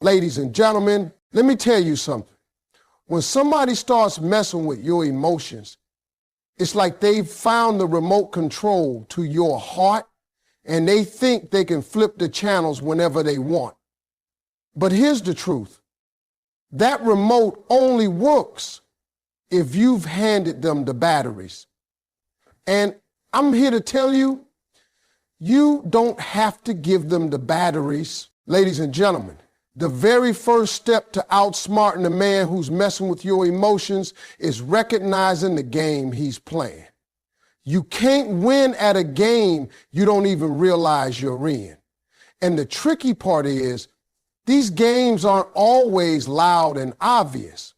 Ladies and gentlemen, let me tell you something. When somebody starts messing with your emotions, it's like they've found the remote control to your heart and they think they can flip the channels whenever they want. But here's the truth. That remote only works if you've handed them the batteries. And I'm here to tell you, you don't have to give them the batteries. Ladies and gentlemen, the very first step to outsmarting the man who's messing with your emotions is recognizing the game he's playing. You can't win at a game you don't even realize you're in. And the tricky part is, these games aren't always loud and obvious.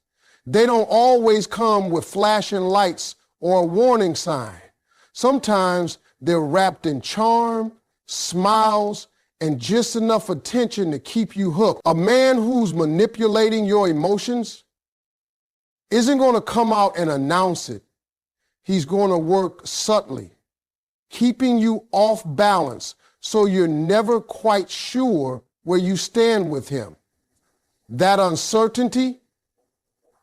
They don't always come with flashing lights or a warning sign. Sometimes they're wrapped in charm, smiles, and just enough attention to keep you hooked. A man who's manipulating your emotions isn't going to come out and announce it. He's going to work subtly, keeping you off balance so you're never quite sure where you stand with him. That uncertainty,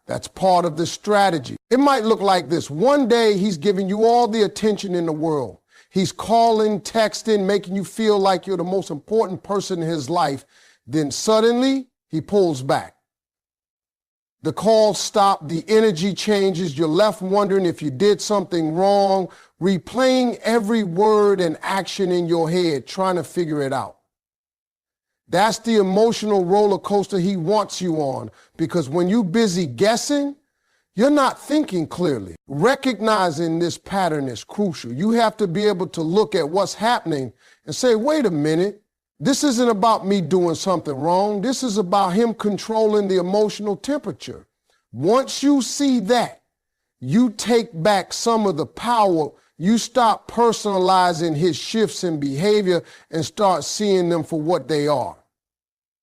that's part of the strategy. It might look like this. One day he's giving you all the attention in the world. He's calling, texting, making you feel like you're the most important person in his life. Then suddenly he pulls back. The calls stop, the energy changes, you're left wondering if you did something wrong, replaying every word and action in your head, trying to figure it out. That's the emotional roller coaster he wants you on, because when you're busy guessing, you're not thinking clearly. Recognizing this pattern is crucial. You have to be able to look at what's happening and say, wait a minute, this isn't about me doing something wrong. This is about him controlling the emotional temperature. Once you see that, you take back some of the power. You stop personalizing his shifts in behavior and start seeing them for what they are.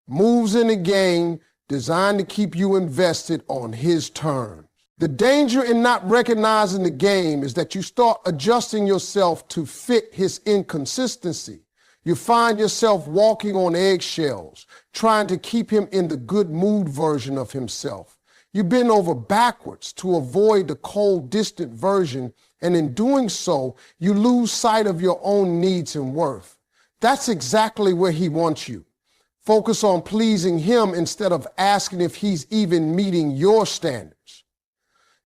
Moves in the game designed to keep you invested on his terms. The danger in not recognizing the game is that you start adjusting yourself to fit his inconsistency. You find yourself walking on eggshells, trying to keep him in the good mood version of himself. You bend over backwards to avoid the cold, distant version, and in doing so, you lose sight of your own needs and worth. That's exactly where he wants you. Focus on pleasing him instead of asking if he's even meeting your standards.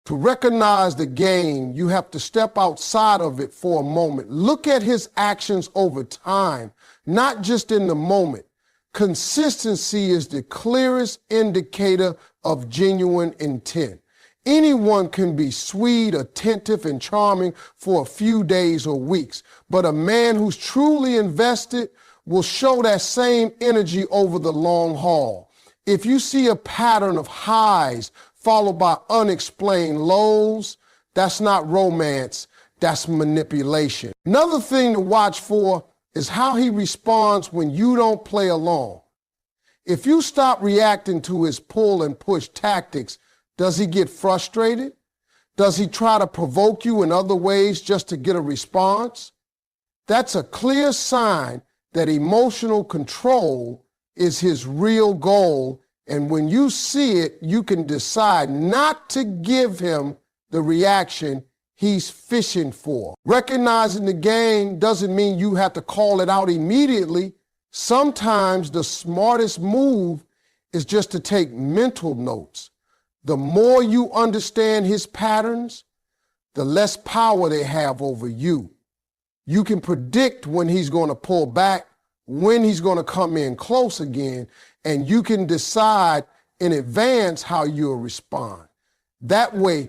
To recognize the game, you have to step outside of it for a moment. Look at his actions over time, not just in the moment. Consistency is the clearest indicator of genuine intent. Anyone can be sweet, attentive, and charming for a few days or weeks, but a man who's truly invested will show that same energy over the long haul. If you see a pattern of highs followed by unexplained lows, that's not romance, that's manipulation. Another thing to watch for is how he responds when you don't play along. If you stop reacting to his pull and push tactics, does he get frustrated? Does he try to provoke you in other ways just to get a response? That's a clear sign that emotional control is his real goal. And when you see it, you can decide not to give him the reaction he's fishing for. Recognizing the game doesn't mean you have to call it out immediately. Sometimes the smartest move is just to take mental notes. The more you understand his patterns, the less power they have over you. You can predict when he's going to pull back, when he's going to come in close again, and you can decide in advance how you'll respond. That way,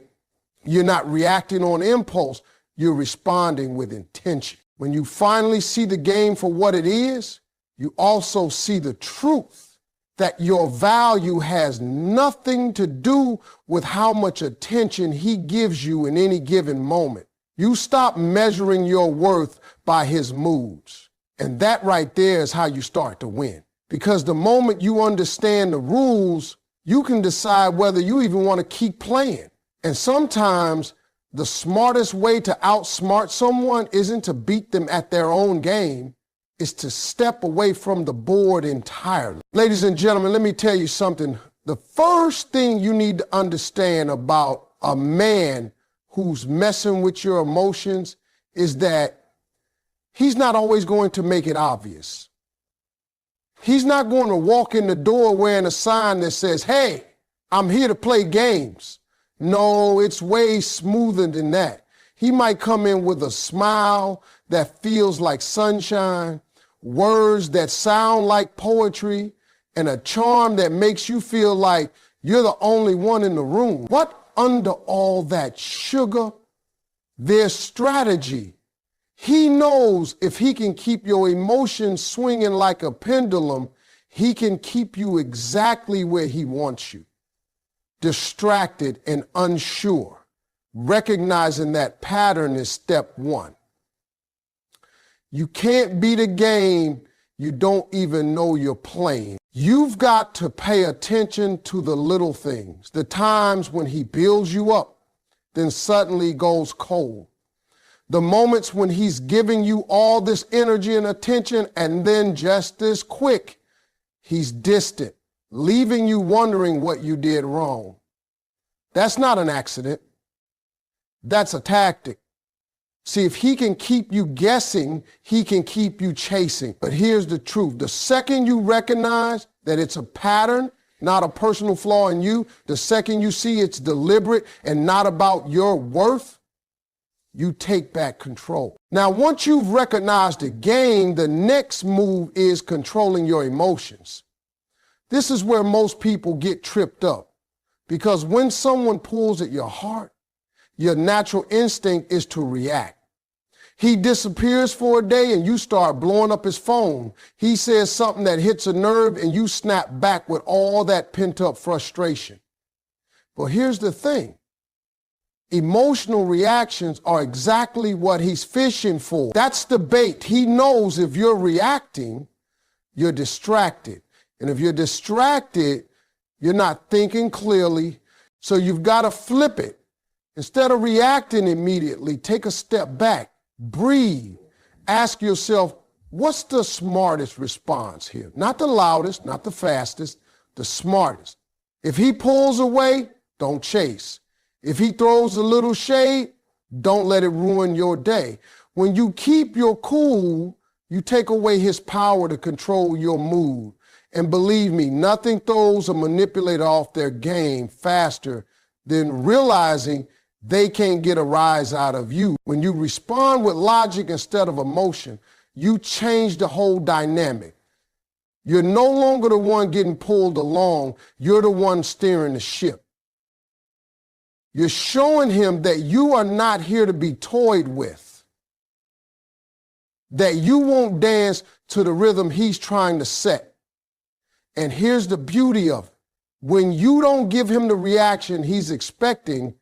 you're not reacting on impulse, you're responding with intention. When you finally see the game for what it is, you also see the truth that your value has nothing to do with how much attention he gives you in any given moment. You stop measuring your worth by his moods. And that right there is how you start to win. Because the moment you understand the rules, you can decide whether you even want to keep playing. And sometimes the smartest way to outsmart someone isn't to beat them at their own game. is to step away from the board entirely. Ladies and gentlemen, let me tell you something. The first thing you need to understand about a man who's messing with your emotions is that he's not always going to make it obvious. He's not going to walk in the door wearing a sign that says, "Hey, I'm here to play games." No, it's way smoother than that. He might come in with a smile that feels like sunshine, words that sound like poetry, and a charm that makes you feel like you're the only one in the room. What under all that sugar? There's strategy. He knows if he can keep your emotions swinging like a pendulum, he can keep you exactly where he wants you. Distracted and unsure. Recognizing that pattern is step one. You can't beat a game you don't even know you're playing. You've got to pay attention to the little things, the times when he builds you up, then suddenly goes cold. The moments when he's giving you all this energy and attention, and then just as quick, he's distant, leaving you wondering what you did wrong. That's not an accident. That's a tactic. See, if he can keep you guessing, he can keep you chasing. But here's the truth. The second you recognize that it's a pattern, not a personal flaw in you, the second you see it's deliberate and not about your worth, you take back control. Now, once you've recognized the game, the next move is controlling your emotions. This is where most people get tripped up, because when someone pulls at your heart, your natural instinct is to react. He disappears for a day and you start blowing up his phone. He says something that hits a nerve and you snap back with all that pent-up frustration. But here's the thing. Emotional reactions are exactly what he's fishing for. That's the bait. He knows if you're reacting, you're distracted. And if you're distracted, you're not thinking clearly. So you've got to flip it. Instead of reacting immediately, take a step back, breathe, ask yourself, what's the smartest response here? Not the loudest, not the fastest, the smartest. If he pulls away, don't chase. If he throws a little shade, don't let it ruin your day. When you keep your cool, you take away his power to control your mood. And believe me, nothing throws a manipulator off their game faster than realizing they can't get a rise out of you. When you respond with logic instead of emotion, you change the whole dynamic. You're no longer the one getting pulled along. You're the one steering the ship. You're showing him that you are not here to be toyed with, that you won't dance to the rhythm he's trying to set. And here's the beauty of it. When you don't give him the reaction he's expecting,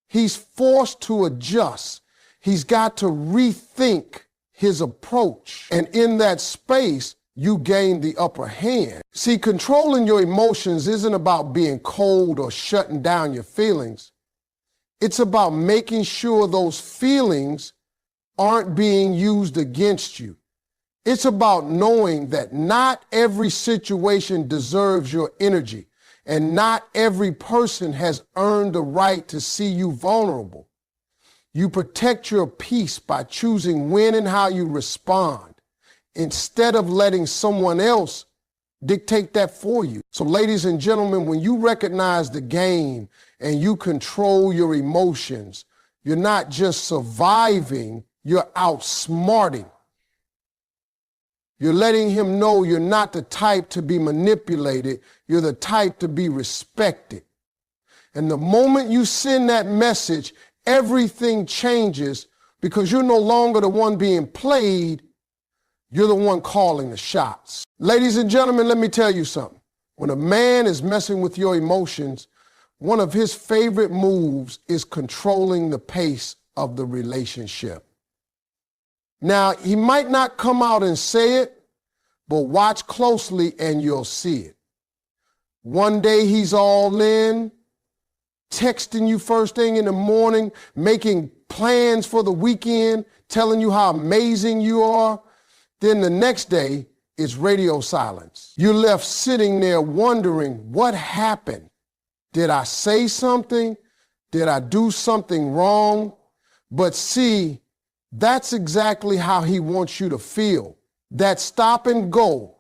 he's forced to adjust. He's got to rethink his approach. And in that space, you gain the upper hand. See, controlling your emotions isn't about being cold or shutting down your feelings. It's about making sure those feelings aren't being used against you. It's about knowing that not every situation deserves your energy. And not every person has earned the right to see you vulnerable. You protect your peace by choosing when and how you respond, instead of letting someone else dictate that for you. So ladies and gentlemen, when you recognize the game and you control your emotions, you're not just surviving, you're outsmarting. You're letting him know you're not the type to be manipulated. You're the type to be respected. And the moment you send that message, everything changes, because you're no longer the one being played. You're the one calling the shots. Ladies and gentlemen, let me tell you something. When a man is messing with your emotions, one of his favorite moves is controlling the pace of the relationship. Now, he might not come out and say it, but watch closely and you'll see it. One day he's all in, texting you first thing in the morning, making plans for the weekend, telling you how amazing you are. Then the next day, it's radio silence. You're left sitting there wondering, what happened? Did I say something? Did I do something wrong? But see, that's exactly how he wants you to feel. That stop and go,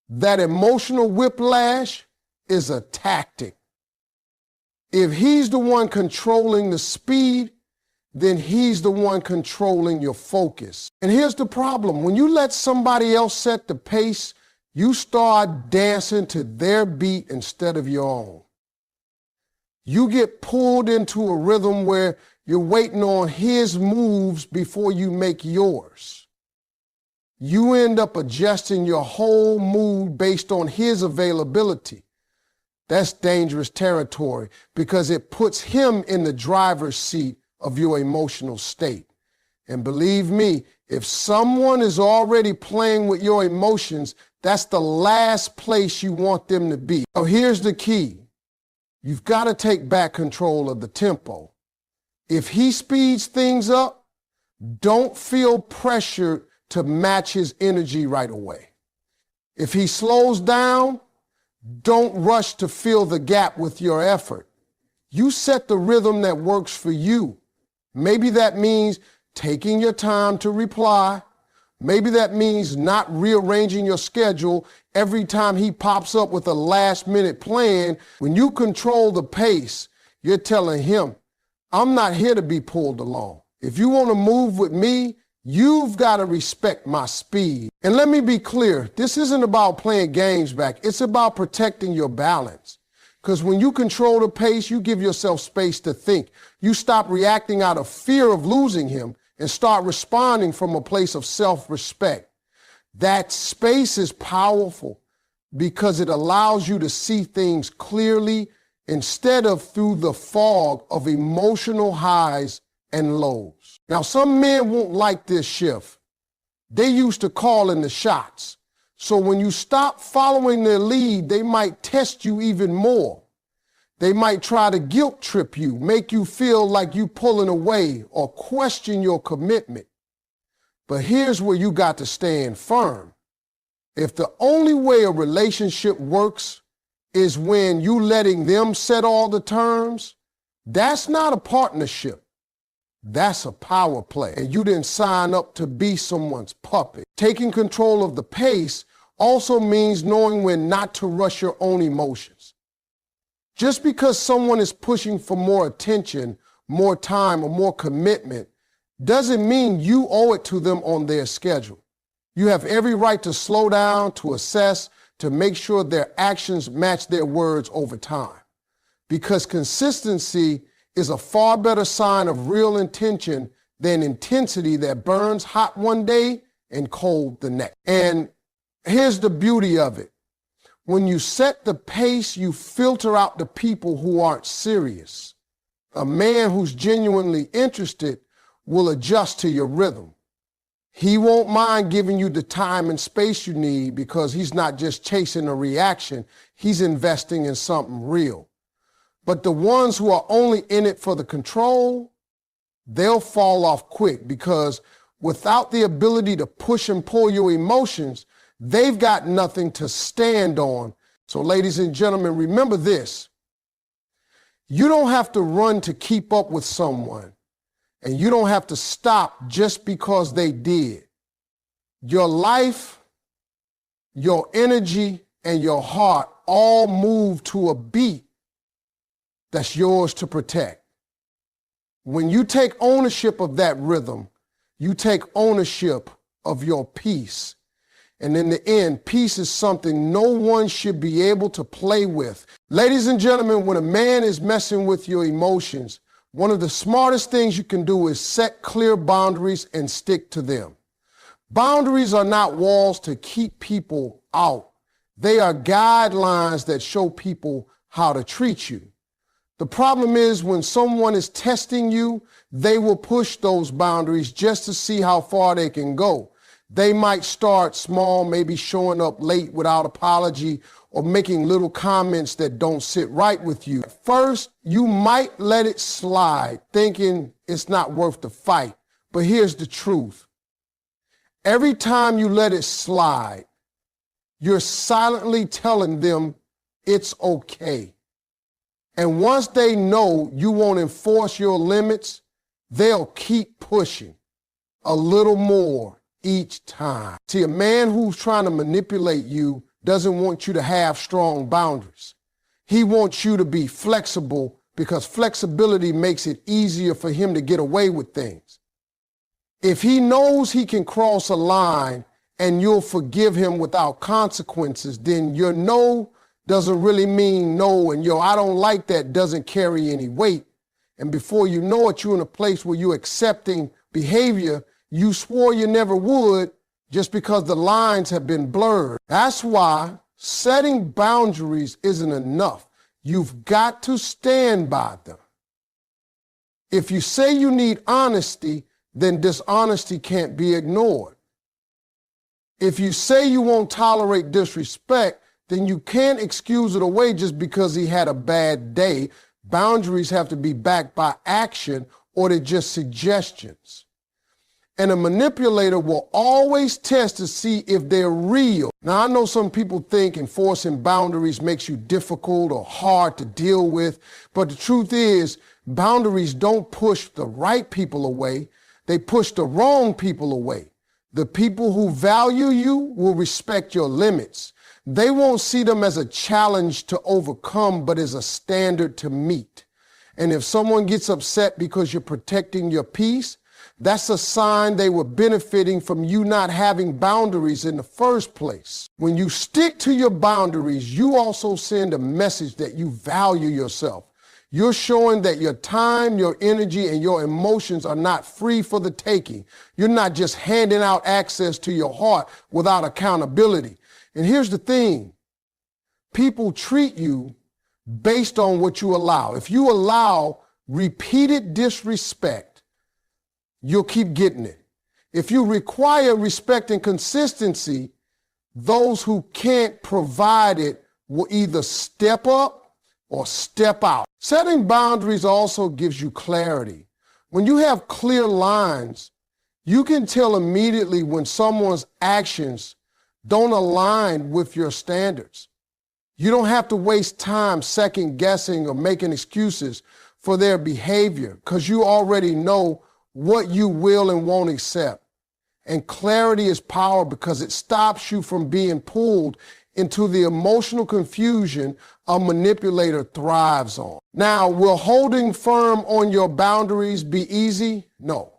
that emotional whiplash is a tactic. If he's the one controlling the speed, then he's the one controlling your focus. And here's the problem. When you let somebody else set the pace, you start dancing to their beat instead of your own. You get pulled into a rhythm where you're waiting on his moves before you make yours. You end up adjusting your whole mood based on his availability. That's dangerous territory because it puts him in the driver's seat of your emotional state. And believe me, if someone is already playing with your emotions, that's the last place you want them to be. So here's the key. You've got to take back control of the tempo. If he speeds things up, don't feel pressured to match his energy right away. If he slows down, don't rush to fill the gap with your effort. You set the rhythm that works for you. Maybe that means taking your time to reply. Maybe that means not rearranging your schedule every time he pops up with a last-minute plan. When you control the pace, you're telling him, I'm not here to be pulled along. If you want to move with me, you've got to respect my speed. And let me be clear, this isn't about playing games back. It's about protecting your balance. Because when you control the pace, you give yourself space to think. You stop reacting out of fear of losing him and start responding from a place of self-respect. That space is powerful because it allows you to see things clearly instead of through the fog of emotional highs and lows. Now, some men won't like this shift. They used to call in the shots. So when you stop following their lead, they might test you even more. They might try to guilt trip you, make you feel like you pulling away or question your commitment. But here's where you got to stand firm. If the only way a relationship works is when you letting them set all the terms, that's not a partnership. That's a power play. And you didn't sign up to be someone's puppet. Taking control of the pace also means knowing when not to rush your own emotions. Just because someone is pushing for more attention, more time, or more commitment doesn't mean you owe it to them on their schedule. You have every right to slow down, to assess, to make sure their actions match their words over time. Because consistency is a far better sign of real intention than intensity that burns hot one day and cold the next. And here's the beauty of it. When you set the pace, you filter out the people who aren't serious. A man who's genuinely interested will adjust to your rhythm. He won't mind giving you the time and space you need because he's not just chasing a reaction, he's investing in something real. But the ones who are only in it for the control, they'll fall off quick because without the ability to push and pull your emotions, they've got nothing to stand on. So ladies and gentlemen, remember this. You don't have to run to keep up with someone, and you don't have to stop just because they did. Your life, your energy, and your heart all move to a beat that's yours to protect. When you take ownership of that rhythm, you take ownership of your peace. And in the end, peace is something no one should be able to play with. Ladies and gentlemen, when a man is messing with your emotions, one of the smartest things you can do is set clear boundaries and stick to them. Boundaries are not walls to keep people out. They are guidelines that show people how to treat you. The problem is when someone is testing you, they will push those boundaries just to see how far they can go. They might start small, maybe showing up late without apology or making little comments that don't sit right with you. At first, you might let it slide, thinking it's not worth the fight. But here's the truth. Every time you let it slide, you're silently telling them it's okay. And once they know you won't enforce your limits, they'll keep pushing a little more each time. See, a man who's trying to manipulate you doesn't want you to have strong boundaries. He wants you to be flexible because flexibility makes it easier for him to get away with things. If he knows he can cross a line and you'll forgive him without consequences, then your no doesn't really mean no, and your I don't like that doesn't carry any weight. And before you know it, you're in a place where you're accepting behavior you swore you never would just because the lines have been blurred. That's why setting boundaries isn't enough. You've got to stand by them. If you say you need honesty, then dishonesty can't be ignored. If you say you won't tolerate disrespect, then you can't excuse it away just because he had a bad day. Boundaries have to be backed by action or they're just suggestions. And a manipulator will always test to see if they're real. Now, I know some people think enforcing boundaries makes you difficult or hard to deal with, but the truth is, boundaries don't push the right people away. They push the wrong people away. The people who value you will respect your limits. They won't see them as a challenge to overcome, but as a standard to meet. And if someone gets upset because you're protecting your peace, that's a sign they were benefiting from you not having boundaries in the first place. When you stick to your boundaries, you also send a message that you value yourself. You're showing that your time, your energy, and your emotions are not free for the taking. You're not just handing out access to your heart without accountability. And here's the thing. People treat you based on what you allow. If you allow repeated disrespect, you'll keep getting it. If you require respect and consistency, those who can't provide it will either step up or step out. Setting boundaries also gives you clarity. When you have clear lines, you can tell immediately when someone's actions don't align with your standards. You don't have to waste time second guessing or making excuses for their behavior because you already know what you will and won't accept. And clarity is power because it stops you from being pulled into the emotional confusion a manipulator thrives on. Now, will holding firm on your boundaries be easy? No.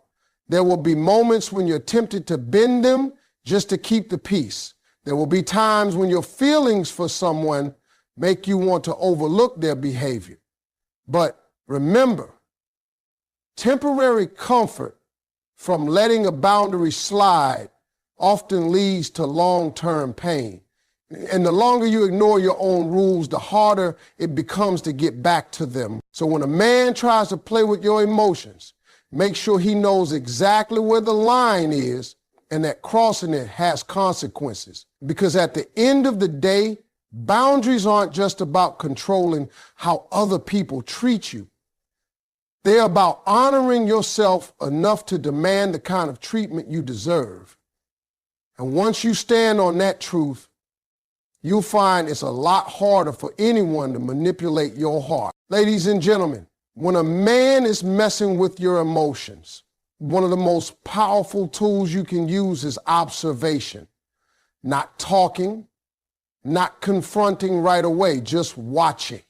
There will be moments when you're tempted to bend them just to keep the peace. There will be times when your feelings for someone make you want to overlook their behavior. But remember, temporary comfort from letting a boundary slide often leads to long-term pain. And the longer you ignore your own rules, the harder it becomes to get back to them. So when a man tries to play with your emotions, make sure he knows exactly where the line is and that crossing it has consequences. Because at the end of the day, boundaries aren't just about controlling how other people treat you. They're about honoring yourself enough to demand the kind of treatment you deserve. And once you stand on that truth, you'll find it's a lot harder for anyone to manipulate your heart. Ladies and gentlemen, when a man is messing with your emotions, one of the most powerful tools you can use is observation. Not talking, not confronting right away, just watching.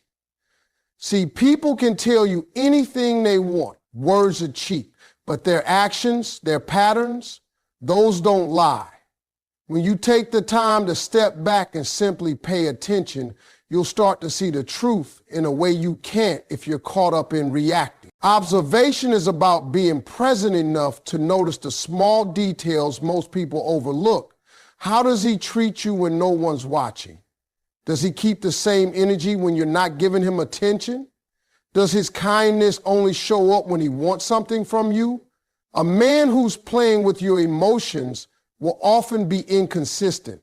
See, people can tell you anything they want. Words are cheap, but their actions, their patterns, those don't lie. When you take the time to step back and simply pay attention, you'll start to see the truth in a way you can't if you're caught up in reacting. Observation is about being present enough to notice the small details most people overlook. How does he treat you when no one's watching? Does he keep the same energy when you're not giving him attention? Does his kindness only show up when he wants something from you? A man who's playing with your emotions will often be inconsistent.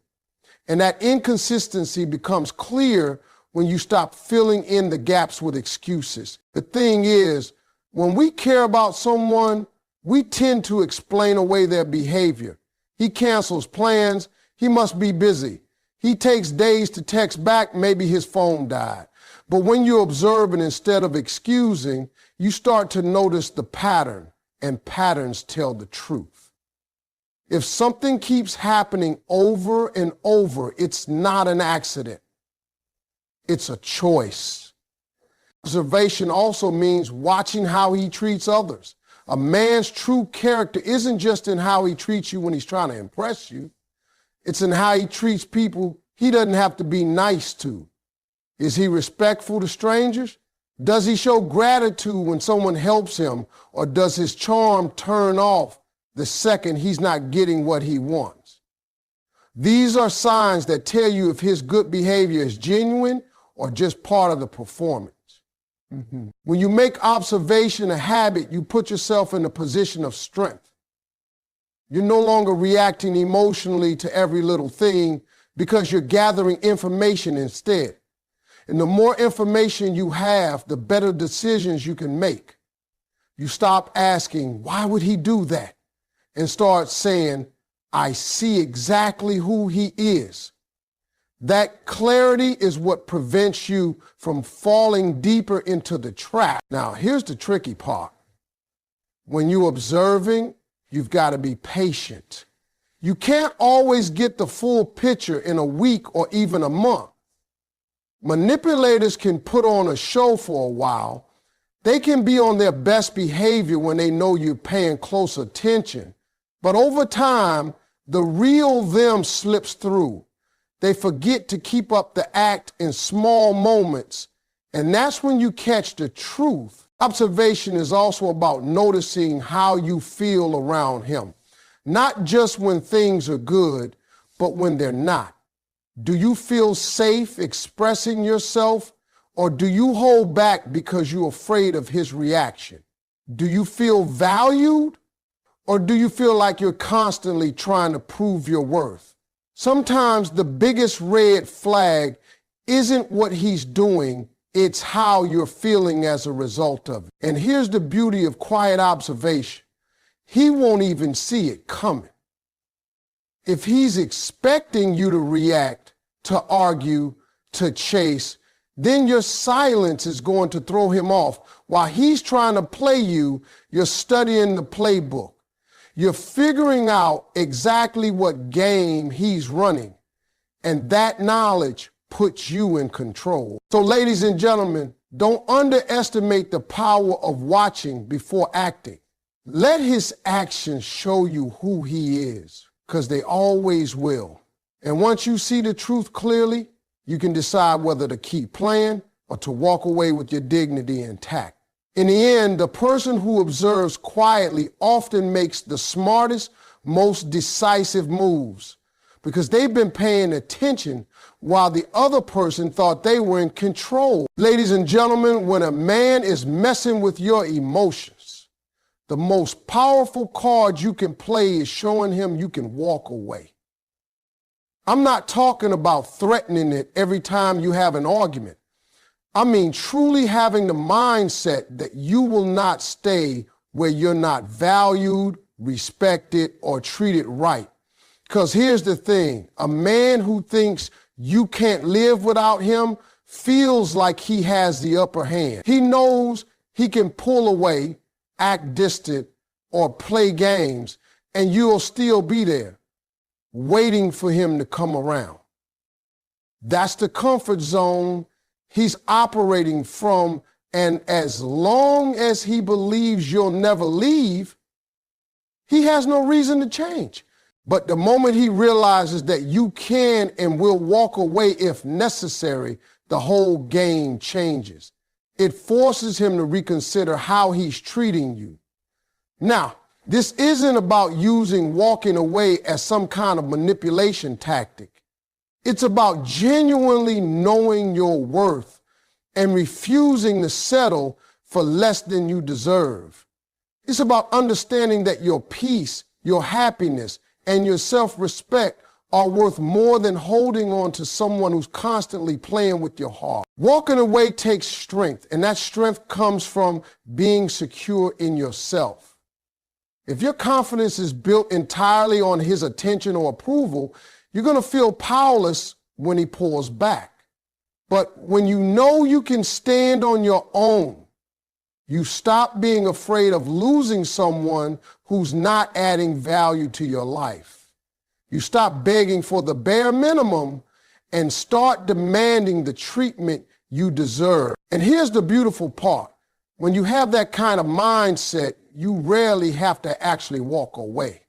And that inconsistency becomes clear when you stop filling in the gaps with excuses. The thing is, when we care about someone, we tend to explain away their behavior. He cancels plans. He must be busy. He takes days to text back. Maybe his phone died. But when you're observing instead of excusing, you start to notice the pattern, and patterns tell the truth. If something keeps happening over and over, it's not an accident. It's a choice. Observation also means watching how he treats others. A man's true character isn't just in how he treats you when he's trying to impress you. It's in how he treats people he doesn't have to be nice to. Is he respectful to strangers? Does he show gratitude when someone helps him, or does his charm turn off the second he's not getting what he wants? These are signs that tell you if his good behavior is genuine or just part of the performance. When you make observation a habit, you put yourself in a position of strength. You're no longer reacting emotionally to every little thing because you're gathering information instead. And the more information you have, the better decisions you can make. You stop asking, why would he do that? And start saying, I see exactly who he is. That clarity is what prevents you from falling deeper into the trap. Now, here's the tricky part. When you're observing, you've got to be patient. You can't always get the full picture in a week or even a month. Manipulators can put on a show for a while. They can be on their best behavior when they know you're paying close attention. But over time, the real them slips through. They forget to keep up the act in small moments, and that's when you catch the truth. Observation is also about noticing how you feel around him, not just when things are good, but when they're not. Do you feel safe expressing yourself, or do you hold back because you're afraid of his reaction? Do you feel valued, or do you feel like you're constantly trying to prove your worth? Sometimes the biggest red flag isn't what he's doing, it's how you're feeling as a result of it. And here's the beauty of quiet observation. He won't even see it coming. If he's expecting you to react, to argue, to chase, then your silence is going to throw him off. While he's trying to play you, you're studying the playbook. You're figuring out exactly what game he's running, and that knowledge puts you in control. So, ladies and gentlemen, don't underestimate the power of watching before acting. Let his actions show you who he is, because they always will. And once you see the truth clearly, you can decide whether to keep playing or to walk away with your dignity intact. In the end, the person who observes quietly often makes the smartest, most decisive moves because they've been paying attention while the other person thought they were in control. Ladies and gentlemen, when a man is messing with your emotions, the most powerful card you can play is showing him you can walk away. I'm not talking about threatening it every time you have an argument. I mean truly having the mindset that you will not stay where you're not valued, respected, or treated right. Because here's the thing, a man who thinks you can't live without him feels like he has the upper hand. He knows he can pull away, act distant, or play games, and you'll still be there, waiting for him to come around. That's the comfort zone he's operating from, and as long as he believes you'll never leave, he has no reason to change. But the moment he realizes that you can and will walk away if necessary, the whole game changes. It forces him to reconsider how he's treating you. Now, this isn't about using walking away as some kind of manipulation tactic. It's about genuinely knowing your worth and refusing to settle for less than you deserve. It's about understanding that your peace, your happiness, and your self-respect are worth more than holding on to someone who's constantly playing with your heart. Walking away takes strength, and that strength comes from being secure in yourself. If your confidence is built entirely on his attention or approval, you're going to feel powerless when he pulls back. But when you know you can stand on your own, you stop being afraid of losing someone who's not adding value to your life. You stop begging for the bare minimum and start demanding the treatment you deserve. And here's the beautiful part. When you have that kind of mindset, you rarely have to actually walk away.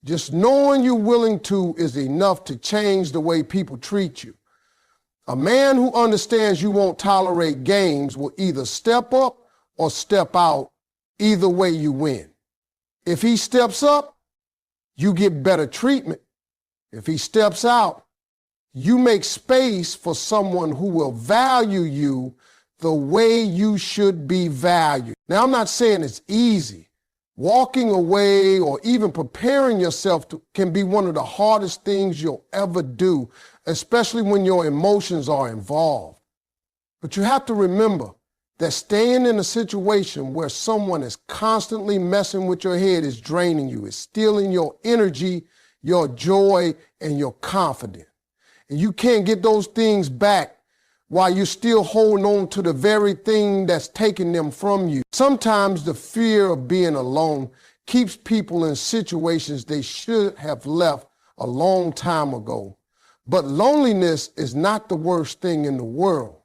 Just knowing you're willing to is enough to change the way people treat you. A man who understands you won't tolerate games will either step up or step out. Either way, you win. If he steps up, you get better treatment. If he steps out, you make space for someone who will value you the way you should be valued. Now, I'm not saying it's easy. Walking away or even preparing yourself can be one of the hardest things you'll ever do, especially when your emotions are involved. But you have to remember that staying in a situation where someone is constantly messing with your head is draining you, is stealing your energy, your joy, and your confidence. And you can't get those things back while you're still holding on to the very thing that's taking them from you. Sometimes the fear of being alone keeps people in situations they should have left a long time ago. But loneliness is not the worst thing in the world.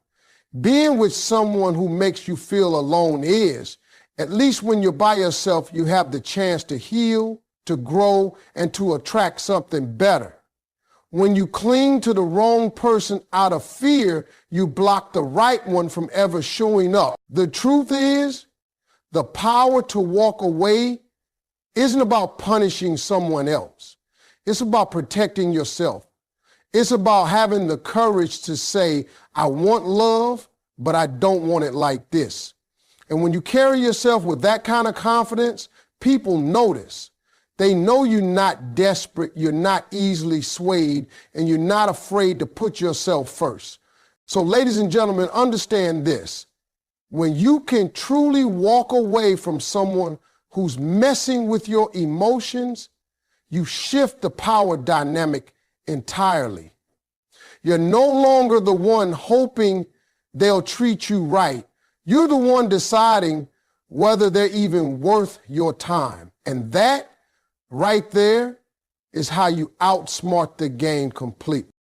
Being with someone who makes you feel alone is. At least when you're by yourself, you have the chance to heal, to grow, and to attract something better. When you cling to the wrong person out of fear, you block the right one from ever showing up. The truth is, the power to walk away isn't about punishing someone else. It's about protecting yourself. It's about having the courage to say, I want love, but I don't want it like this. And when you carry yourself with that kind of confidence, people notice. They know you're not desperate, you're not easily swayed, and you're not afraid to put yourself first. So, ladies and gentlemen, understand this. When you can truly walk away from someone who's messing with your emotions, you shift the power dynamic entirely. You're no longer the one hoping they'll treat you right. You're the one deciding whether they're even worth your time. And that right there is how you outsmart the game completely.